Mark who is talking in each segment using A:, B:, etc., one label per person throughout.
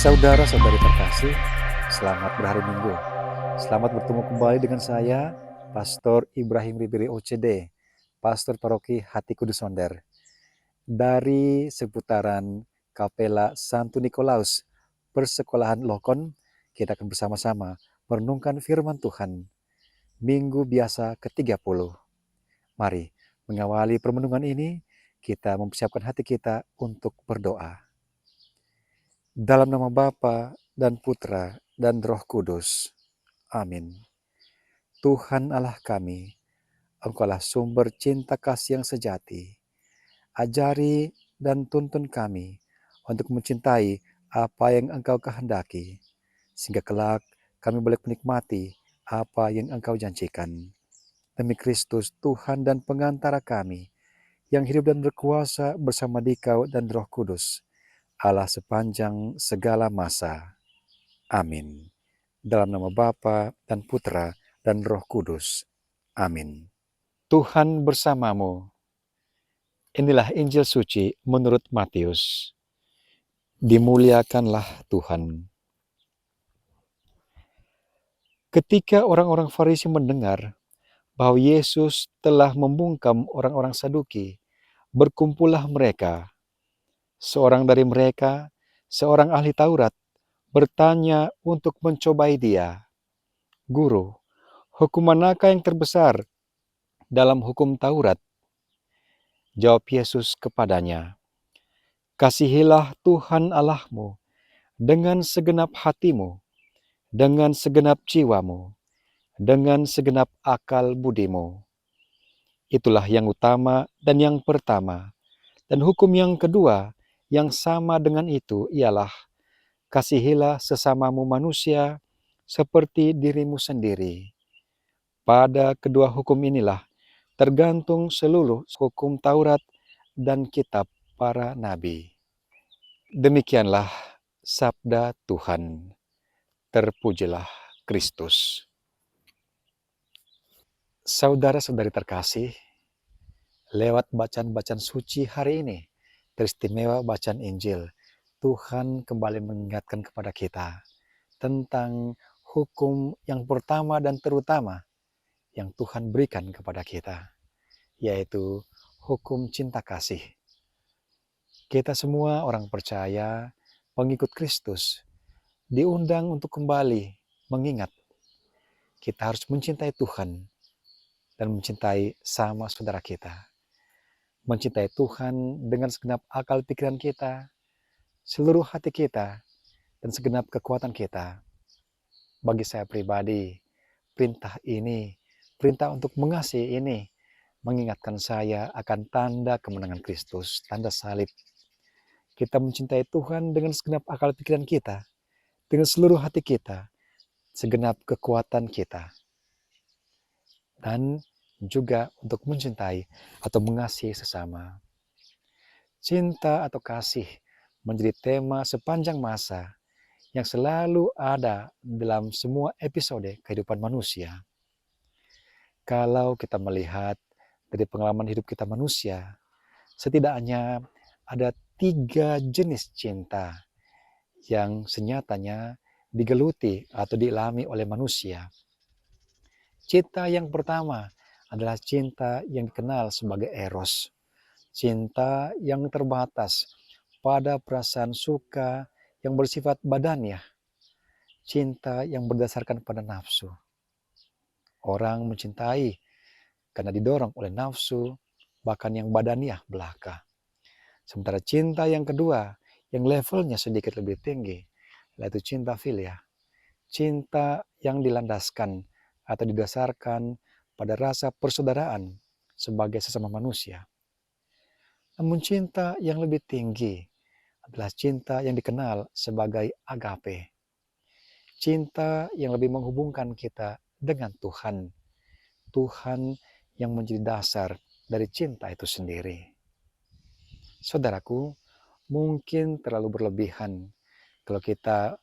A: Saudara-saudari terkasih, selamat berhari Minggu. Selamat bertemu kembali dengan saya, Pastor Ibrahim Ribiri OCD, Pastor Paroki Hati Kudus Sonder. Dari seputaran Kapela Santo Nikolaus, Persekolahan Lokon, kita akan bersama-sama merenungkan firman Tuhan, Minggu biasa ke-30. Mari, mengawali permenungan ini, kita mempersiapkan hati kita untuk berdoa. Dalam nama Bapa dan Putra dan Roh Kudus. Amin. Tuhan Allah kami, Engkaulah sumber cinta kasih yang sejati. Ajari dan tuntun kami untuk mencintai apa yang Engkau kehendaki, sehingga kelak kami boleh menikmati apa yang Engkau janjikan. Demi Kristus, Tuhan dan pengantara kami, yang hidup dan berkuasa bersama Dikau dan Roh Kudus, Allah sepanjang segala masa. Amin. Dalam nama Bapa dan Putra dan Roh Kudus. Amin. Tuhan bersamamu. Inilah Injil suci menurut Matius. Dimuliakanlah Tuhan. Ketika orang-orang Farisi mendengar bahwa Yesus telah membungkam orang-orang Saduki, berkumpullah mereka. Seorang dari mereka, seorang ahli Taurat, bertanya untuk mencobai dia, "Guru, hukum manakah yang terbesar dalam hukum Taurat?" Jawab Yesus kepadanya, "Kasihilah Tuhan Allahmu dengan segenap hatimu, dengan segenap jiwamu, dengan segenap akal budimu." Itulah yang utama dan yang pertama. Dan hukum yang kedua yang sama dengan itu ialah, kasihilah sesamamu manusia seperti dirimu sendiri. Pada kedua hukum inilah tergantung seluruh hukum Taurat dan kitab para nabi. Demikianlah sabda Tuhan. Terpujilah Kristus. Saudara-saudari terkasih, lewat bacaan-bacaan suci hari ini, teristimewa bacaan Injil, Tuhan kembali mengingatkan kepada kita tentang hukum yang pertama dan terutama yang Tuhan berikan kepada kita, yaitu hukum cinta kasih. Kita semua orang percaya, pengikut Kristus, diundang untuk kembali mengingat kita harus mencintai Tuhan dan mencintai sama saudara kita. Mencintai Tuhan dengan segenap akal pikiran kita, seluruh hati kita, dan segenap kekuatan kita. Bagi saya pribadi, perintah ini, perintah untuk mengasihi ini, mengingatkan saya akan tanda kemenangan Kristus, tanda salib. Kita mencintai Tuhan dengan segenap akal pikiran kita, dengan seluruh hati kita, segenap kekuatan kita. Dan juga untuk mencintai atau mengasihi sesama. Cinta atau kasih menjadi tema sepanjang masa yang selalu ada dalam semua episode kehidupan manusia. Kalau kita melihat dari pengalaman hidup kita manusia, setidaknya ada 3 jenis cinta yang senyatanya digeluti atau dialami oleh manusia. Cinta yang pertama adalah cinta yang dikenal sebagai eros. Cinta yang terbatas pada perasaan suka yang bersifat badaniah. Cinta yang berdasarkan pada nafsu. Orang mencintai karena didorong oleh nafsu, bahkan yang badaniah belaka. Sementara cinta yang kedua, yang levelnya sedikit lebih tinggi, yaitu cinta filia. Cinta yang dilandaskan atau didasarkan pada rasa persaudaraan sebagai sesama manusia. Namun cinta yang lebih tinggi adalah cinta yang dikenal sebagai agape. Cinta yang lebih menghubungkan kita dengan Tuhan. Tuhan yang menjadi dasar dari cinta itu sendiri. Saudaraku, mungkin terlalu berlebihan kalau kita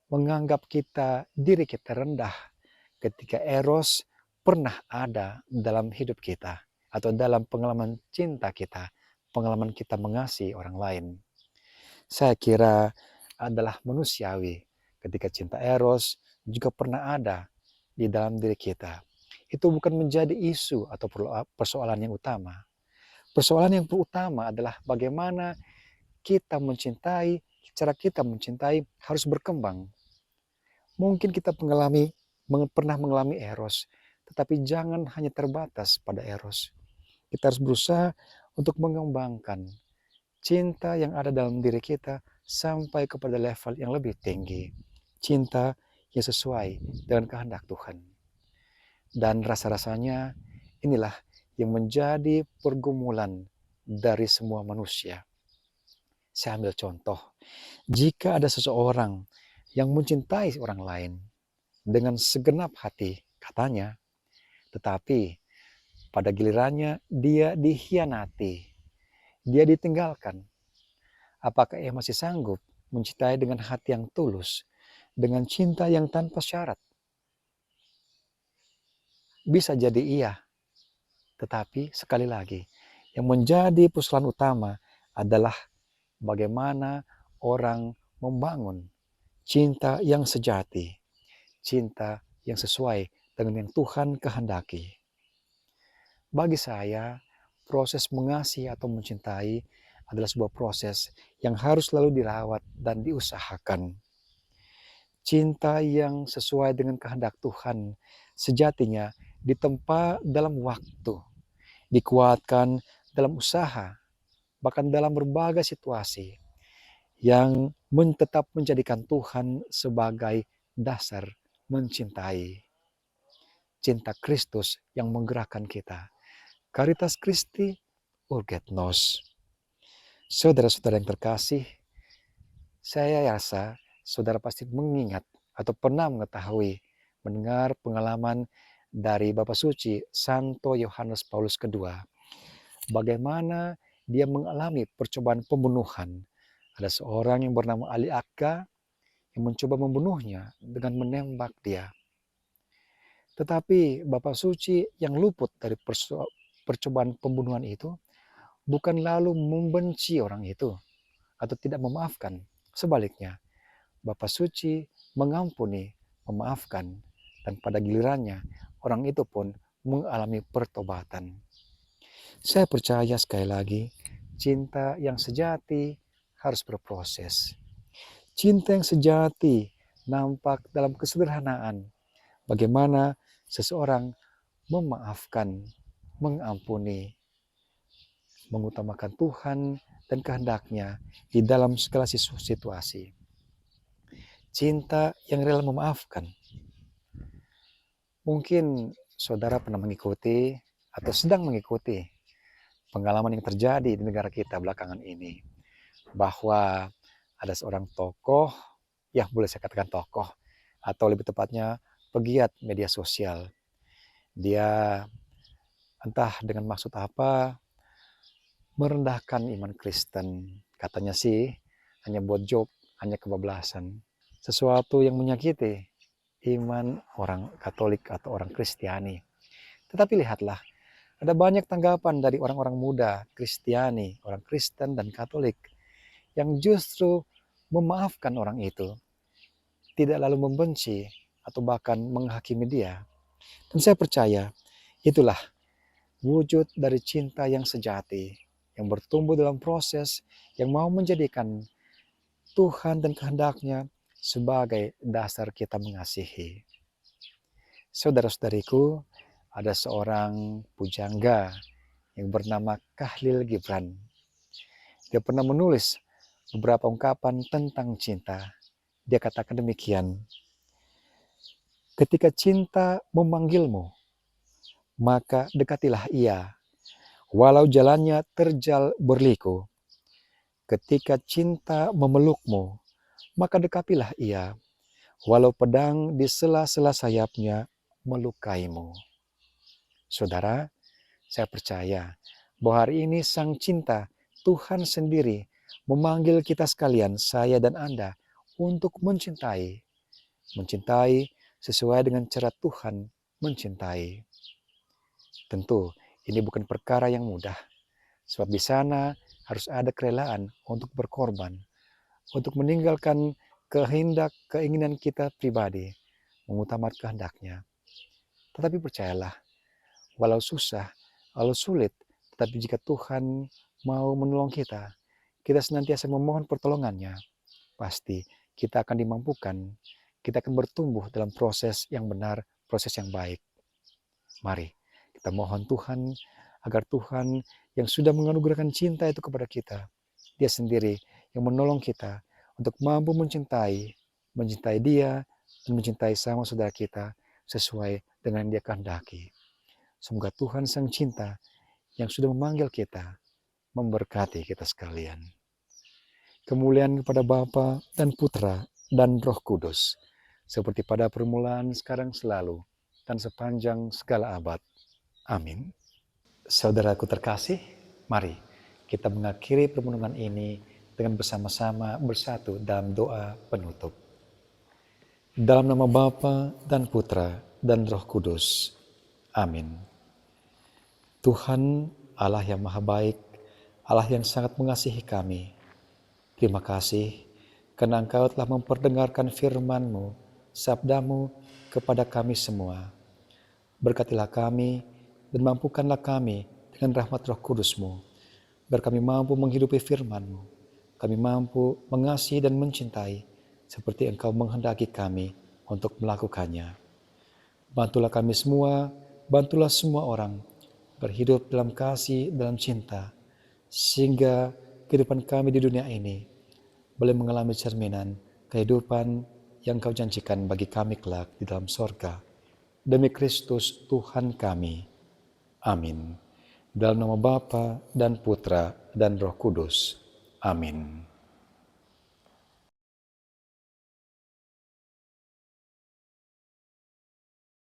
A: menganggap diri kita rendah ketika eros pernah ada dalam hidup kita atau dalam pengalaman cinta kita, pengalaman kita mengasihi orang lain. Saya kira adalah manusiawi. Ketika cinta eros juga pernah ada di dalam diri kita. Itu bukan menjadi isu atau persoalan yang utama. Persoalan yang utama adalah bagaimana kita mencintai, cara kita mencintai harus berkembang. Mungkin kita pernah mengalami eros, tetapi jangan hanya terbatas pada eros. Kita harus berusaha untuk mengembangkan cinta yang ada dalam diri kita sampai kepada level yang lebih tinggi. Cinta yang sesuai dengan kehendak Tuhan. Dan rasa-rasanya inilah yang menjadi pergumulan dari semua manusia. Saya ambil contoh, jika ada seseorang yang mencintai orang lain dengan segenap hati, katanya, tetapi pada gilirannya dia dikhianati, dia ditinggalkan. Apakah ia masih sanggup mencintai dengan hati yang tulus, dengan cinta yang tanpa syarat? Bisa jadi iya, tetapi sekali lagi, yang menjadi persoalan utama adalah bagaimana orang membangun cinta yang sejati, cinta yang sesuai dengan yang Tuhan kehendaki. Bagi saya, proses mengasihi atau mencintai adalah sebuah proses yang harus selalu dirawat dan diusahakan. Cinta yang sesuai dengan kehendak Tuhan sejatinya ditempa dalam waktu, dikuatkan dalam usaha, bahkan dalam berbagai situasi yang tetap menjadikan Tuhan sebagai dasar mencintai. Cinta Kristus yang menggerakkan kita. Caritas Christi Urget Nos. Saudara-saudara yang terkasih, saya rasa saudara pasti mengingat atau pernah mengetahui, mendengar pengalaman dari Bapak Suci Santo Yohanes Paulus II. Bagaimana dia mengalami percobaan pembunuhan. Ada seorang yang bernama Ali Akka yang mencoba membunuhnya dengan menembak dia. Tetapi Bapak Suci yang luput dari percobaan pembunuhan itu bukan lalu membenci orang itu atau tidak memaafkan. Sebaliknya, Bapak Suci mengampuni, memaafkan, dan pada gilirannya orang itu pun mengalami pertobatan. Saya percaya sekali lagi, cinta yang sejati harus berproses. Cinta yang sejati nampak dalam kesederhanaan. Bagaimana seseorang memaafkan, mengampuni, mengutamakan Tuhan dan kehendaknya di dalam segala situasi. Cinta yang rela memaafkan. Mungkin saudara pernah mengikuti atau sedang mengikuti pengalaman yang terjadi di negara kita belakangan ini. Bahwa ada seorang tokoh, ya boleh saya katakan tokoh, atau lebih tepatnya pegiat media sosial. Dia entah dengan maksud apa, merendahkan iman Kristen. Katanya sih, hanya buat joke, hanya kebablasan. Sesuatu yang menyakiti iman orang Katolik atau orang Kristiani. Tetapi lihatlah, ada banyak tanggapan dari orang-orang muda, Kristiani, orang Kristen dan Katolik, yang justru memaafkan orang itu, tidak lalu membenci atau bahkan menghakimi dia. Dan saya percaya, itulah wujud dari cinta yang sejati, yang bertumbuh dalam proses, yang mau menjadikan Tuhan dan kehendaknya sebagai dasar kita mengasihi. Saudara-saudariku, ada seorang pujangga yang bernama Khalil Gibran. Dia pernah menulis beberapa ungkapan tentang cinta. Dia katakan demikian, ketika cinta memanggilmu, maka dekatilah ia, walau jalannya terjal berliku. Ketika cinta memelukmu, maka dekapilah ia, walau pedang di sela-sela sayapnya melukaimu. Saudara, saya percaya bahwa hari ini Sang Cinta, Tuhan sendiri, memanggil kita sekalian, saya dan Anda, untuk mencintai. Mencintai sesuai dengan cara Tuhan mencintai. Tentu, ini bukan perkara yang mudah. Sebab di sana harus ada kerelaan untuk berkorban. untuk meninggalkan kehendak, keinginan kita pribadi, mengutamakan kehendaknya. Tetapi percayalah, walau susah, walau sulit, tetapi jika Tuhan mau menolong kita, kita senantiasa memohon pertolongannya, pasti kita akan dimampukan, kita akan bertumbuh dalam proses yang benar, proses yang baik. Mari kita mohon Tuhan, agar Tuhan yang sudah menganugerahkan cinta itu kepada kita, Dia sendiri yang menolong kita untuk mampu mencintai Dia, dan mencintai sama saudara kita sesuai dengan yang Dia kehendaki. Semoga Tuhan Sang Cinta yang sudah memanggil kita, memberkati kita sekalian. Kemuliaan kepada Bapa dan Putra dan Roh Kudus, seperti pada permulaan, sekarang, selalu, dan sepanjang segala abad. Amin. Saudaraku terkasih, mari kita mengakhiri permenungan ini dengan bersama-sama bersatu dalam doa penutup. Dalam nama Bapa dan Putra dan Roh Kudus. Amin. Tuhan Allah yang Maha Baik, Allah yang sangat mengasihi kami, terima kasih karena Engkau telah memperdengarkan firman-Mu, sabda-Mu kepada kami semua. Berkatilah kami dan mampukanlah kami dengan rahmat Roh Kudus-Mu, biar kami mampu menghidupi firman-Mu, kami mampu mengasihi dan mencintai seperti Engkau menghendaki kami untuk melakukannya. Bantulah kami semua, bantulah semua orang berhidup dalam kasih, dalam cinta, sehingga kehidupan kami di dunia ini boleh mengalami cerminan kehidupan yang Kau janjikan bagi kami kelak di dalam sorga. Demi Kristus Tuhan kami. Amin. Dalam nama Bapa dan Putra dan Roh Kudus. Amin.